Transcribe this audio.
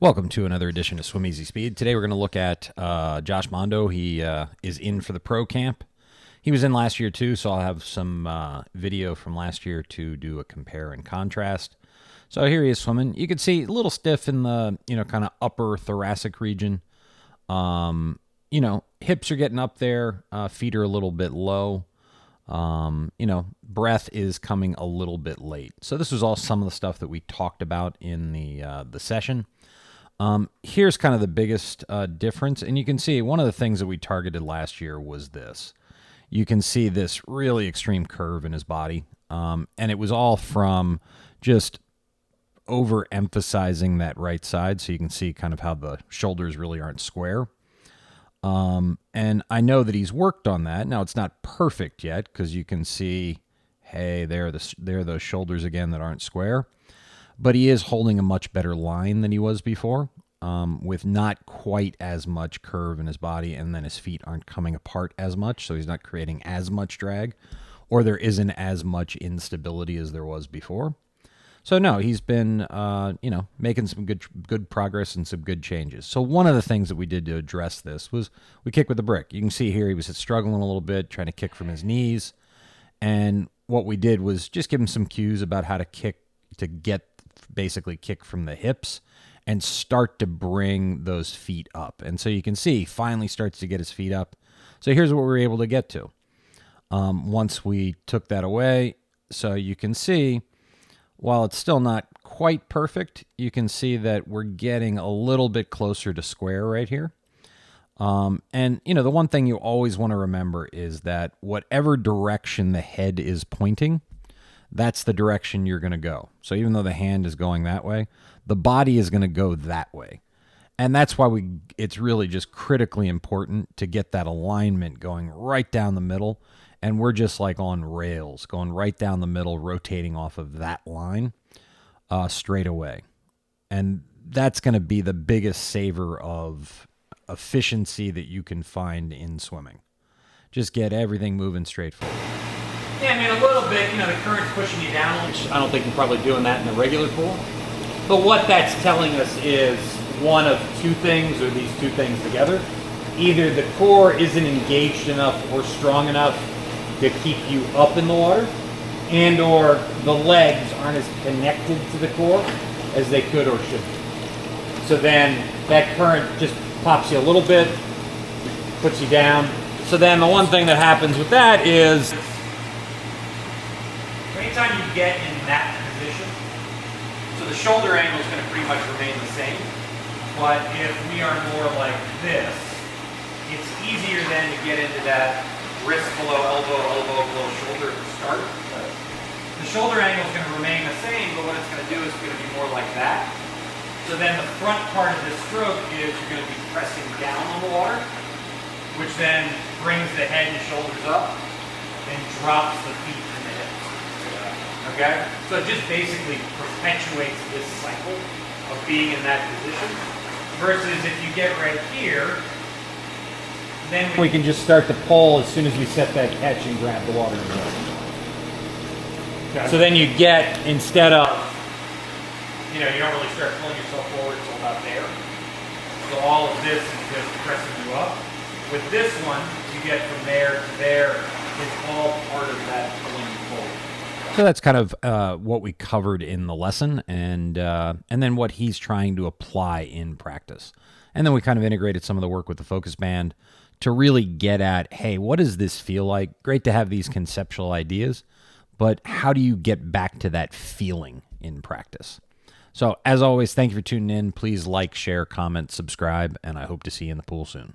Welcome to another edition of Swim Easy Speed. Today we're going to look at Josh Monda. He is in for the pro camp. He was in last year too, so I'll have some video from last year to do a compare and contrast. So here he is swimming. You can see a little stiff in the, kind of upper thoracic region. Hips are getting up there. Feet are a little bit low. Breath is coming a little bit late. So this was all some of the stuff that we talked about in the session. Here's kind of the biggest difference, and you can see one of the things that we targeted last year was this. You can see this really extreme curve in his body, and it was all from just overemphasizing that right side, so you can see kind of how the shoulders really aren't square. And I know that he's worked on that. Now, it's not perfect yet, because you can see, hey, there are those shoulders again that aren't square. But he is holding a much better line than he was before, with not quite as much curve in his body, and then his feet aren't coming apart as much, so he's not creating as much drag, or there isn't as much instability as there was before. So no, he's been, making some good progress and some good changes. So one of the things that we did to address this was we kick with the brick. You can see here he was struggling a little bit, trying to kick from his knees, and what we did was just give him some cues about how to kick, to basically kick from the hips and start to bring those feet up. And so you can see he finally starts to get his feet up. So here's what we were able to get to once we took that away. So you can see, while it's still not quite perfect, you can see that we're getting a little bit closer to square right here. And the one thing you always want to remember is that whatever direction the head is pointing, that's the direction you're going to go. So even though the hand is going that way, the body is going to go that way. And that's why it's really just critically important to get that alignment going right down the middle. And we're just like on rails, going right down the middle, rotating off of that line straight away. And that's going to be the biggest saver of efficiency that you can find in swimming. Just get everything moving straight forward. Yeah, a little bit, the current's pushing you down. I don't think you're probably doing that in a regular pool. But what that's telling us is one of two things, or these two things together. Either the core isn't engaged enough or strong enough to keep you up in the water, and or the legs aren't as connected to the core as they could or should be. So then that current just pops you a little bit, puts you down. So then the one thing that happens with that is, anytime you get in that position, so the shoulder angle is going to pretty much remain the same, but if we are more like this, it's easier then to get into that wrist below elbow, elbow below shoulder to start. The shoulder angle is going to remain the same, but what it's going to do is it's going to be more like that. So then the front part of this stroke is you're going to be pressing down on the water, which then brings the head and shoulders up and drops the feet and the hips. Okay? So it just basically perpetuates this cycle of being in that position. Versus if you get right here, then we can just start to pull as soon as we set that catch and grab the water in the water. Okay. So then you get, instead of, you don't really start pulling yourself forward until about there. So all of this is just pressing you up. With this one, you get from there to there. It's all part of that pulling you forward. So that's kind of what we covered in the lesson, and then what he's trying to apply in practice. And then we kind of integrated some of the work with the focus band to really get at, hey, what does this feel like? Great to have these conceptual ideas, but how do you get back to that feeling in practice? So as always, thank you for tuning in. Please like, share, comment, subscribe, and I hope to see you in the pool soon.